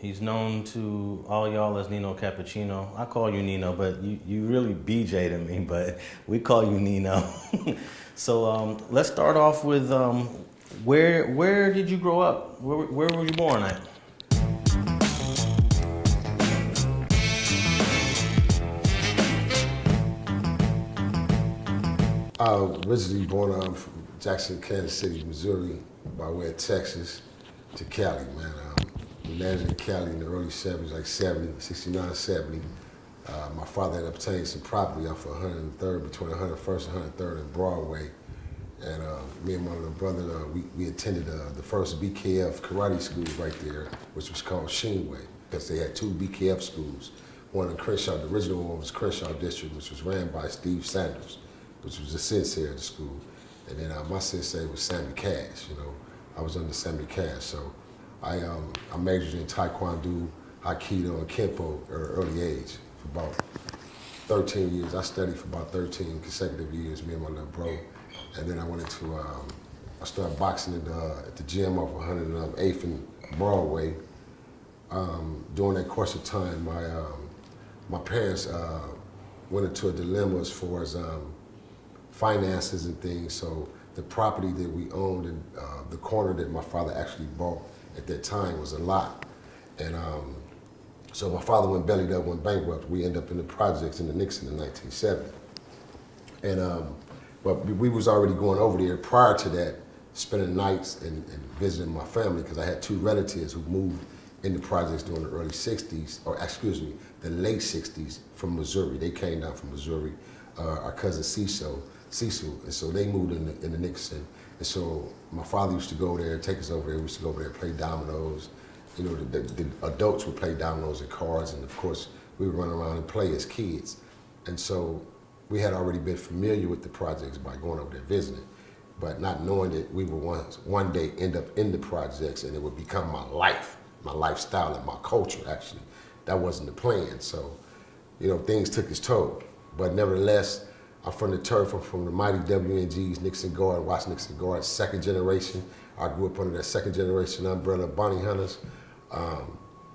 He's known to all y'all as Nino Cappuccino. I call you Nino, but you really BJ to me, but we call you Nino. So let's start off with where did you grow up? Where were you born at? I was originally born from Jackson, Kansas City, Missouri, by way of Texas to Cali, man. We landed in Cali in the early 70s, like 69, 70. My father had obtained some property off of 103rd, between 101st and 103rd and Broadway. And me and my little brother, we attended the first BKF karate school right there, which was called Sheenway, because they had two BKF schools. One in Crenshaw, the original one was Crenshaw District, which was ran by Steve Sanders, which was the sensei of the school. And then my sensei was Sammy Cash, you know. I was under Sammy Cash, so I majored in Taekwondo, Aikido, and Kempo at an early age for about 13 years. I studied for about 13 consecutive years, me and my little bro. And then I went into, I started boxing at the gym off 108th and Broadway. During that course of time, my parents went into a dilemma as far as finances and things. So the property that we owned and the corner that my father actually bought at that time was a lot. And so my father went bellied up, went bankrupt. We ended up in the projects in the Nickerson in 1970. And but we was already going over there prior to that, spending nights and visiting my family, because I had two relatives who moved in the projects during the early 60s, or excuse me, the late 60s from Missouri. They came down from Missouri, our cousin Cecil, and so they moved in the Nickerson. And so my father used to go there, take us over there. We used to go over there and play dominoes. You know, the adults would play dominoes and cards, and of course, we would run around and play as kids. And so we had already been familiar with the projects by going over there visiting, but not knowing that we would one day end up in the projects and it would become my life, my lifestyle, and my culture, actually. That wasn't the plan. So, you know, things took its toll. But nevertheless, I'm from the turf, I'm from the mighty WNGs, Nickerson Gardens, Watch Nickerson Gardens, second generation. I grew up under that second generation umbrella of bounty hunters.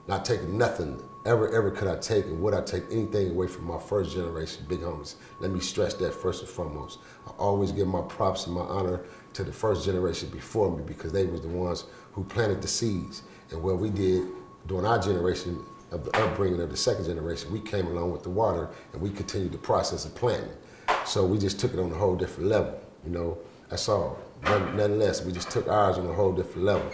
Not taking nothing, ever could I take, and would I take anything away from my first generation big homies. Let me stress that first and foremost. I always give my props and my honor to the first generation before me, because they was the ones who planted the seeds. And what we did during our generation of the upbringing of the second generation, we came along with the water and we continued the process of planting. So we just took it on a whole different level, you know, that's all. Nothing less, we just took ours on a whole different level.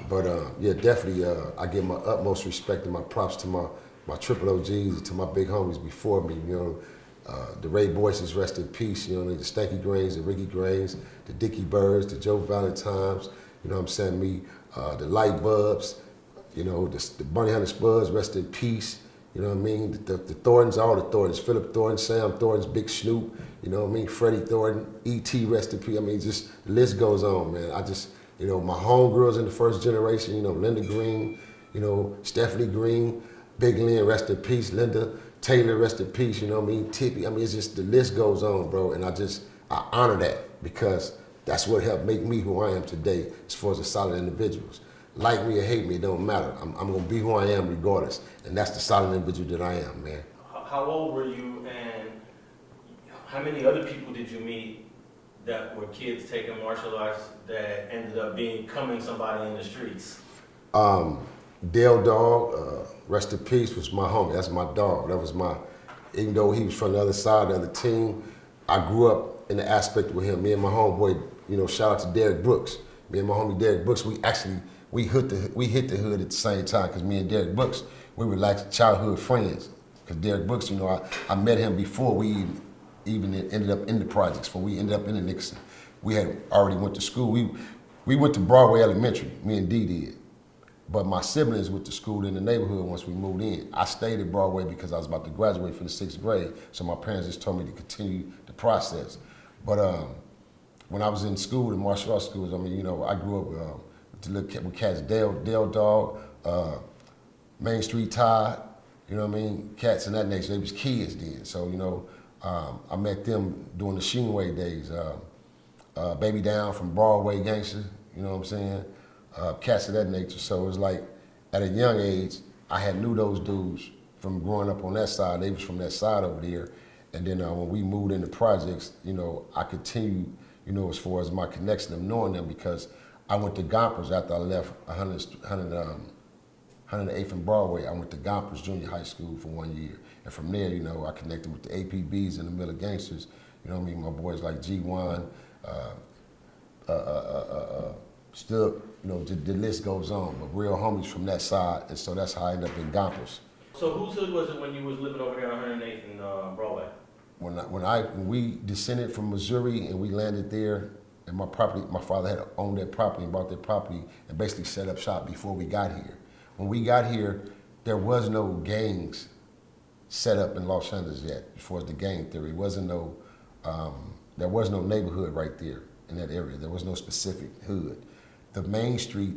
But yeah, definitely, I give my utmost respect and my props to my triple OGs and to my big homies before me. You know, the Ray Boyces, rest in peace. You know, the Stanky Grains, the Ricky Grains, the Dickie Birds, the Joe Valentines. You know what I'm saying? The Light Bubs. You know, the Bunny Hunter Spuds, rest in peace. You know what I mean? The Thorntons, all the Thorntons. Philip Thornton, Sam Thornton, Big Snoop. You know what I mean? Freddie Thornton, E.T. rest in peace. I mean, just the list goes on, man. You know, my homegirls in the first generation, you know, Linda Green, you know, Stephanie Green, Big Lynn, rest in peace, Linda Taylor, rest in peace, you know what I mean, Tippy. I mean, it's just, the list goes on, bro, and I honor that, because that's what helped make me who I am today as far as the solid individuals. Like me or hate me, it don't matter. I'm gonna be who I am regardless, and that's the solid individual that I am, man. How old were you, and how many other people did you meet that were kids taking martial arts that ended up becoming somebody in the streets? Dale Dog, rest in peace, was my homie. That's my dog. That was even though he was from the other side, the other team, I grew up in the aspect with him. Me and my homeboy, you know, shout out to Derek Brooks. Me and my homie Derek Brooks, we hit the hood at the same time, because me and Derek Brooks, we were like childhood friends. Because Derek Brooks, you know, I met him before we even ended up in the projects, before we ended up in the Nickerson. We had already went to school. We went to Broadway Elementary, me and Dee did. But my siblings went to school in the neighborhood once we moved in. I stayed at Broadway because I was about to graduate from the 6th grade, so my parents just told me to continue the process. But when I was in school, in martial arts schools, I mean, you know, I grew up with cats, Dale Dog, Main Street Tide, you know what I mean, cats in that nature. They was kids then, so, you know, I met them during the Sheenway days. Baby Down from Broadway Gangster, you know what I'm saying? Cats of that nature. So it was like, at a young age, I knew those dudes from growing up on that side. They was from that side over there. And then when we moved into projects, I continued, as far as my connection of knowing them, because I went to Gompers after I left 108th and Broadway. I went to Gompers Junior High School for 1 year. And from there, I connected with the APBs and the Miller Gangsters. My boys like G1, still, the list goes on, but real homies from that side, and so that's how I ended up in Gompers. So whose hood was it when you was living over there on 108th and Broadway? When we descended from Missouri and we landed there, and my father had owned that property and bought that property and basically set up shop before we got here. When we got here, there was no gangs set up in Los Angeles yet, as far as the gang theory. There was no neighborhood right there in that area. There was no specific hood. The Main Street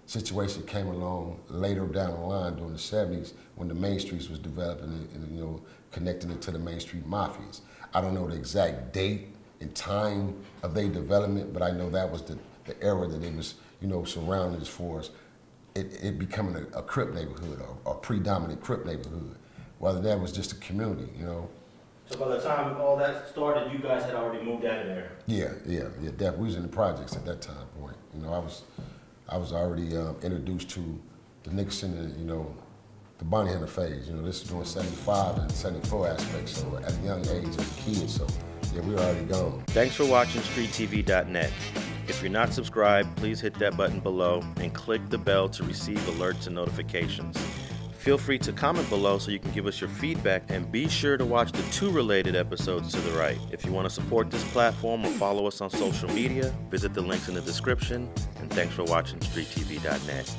situation came along later down the line during the 70s when the Main Streets was developing and connecting it to the Main Street mafias. I don't know the exact date and time of their development, but I know that was the era that it was, surrounded as far as it becoming a Crip neighborhood or a predominant Crip neighborhood. Whether that was just a community, So by the time all that started, you guys had already moved out of there? Yeah. Definitely. We was in the projects at that time point. I was already introduced to the Nickerson and, the Bonnie Hunter phase. This is during 75 and 74 aspects, so at a young age as a kid, so yeah, we were already gone. Thanks for watching StreetTV.net. If you're not subscribed, please hit that button below and click the bell to receive alerts and notifications. Feel free to comment below so you can give us your feedback, and be sure to watch the 2 related episodes to the right. If you want to support this platform or follow us on social media, visit the links in the description, and thanks for watching StreetTV.net.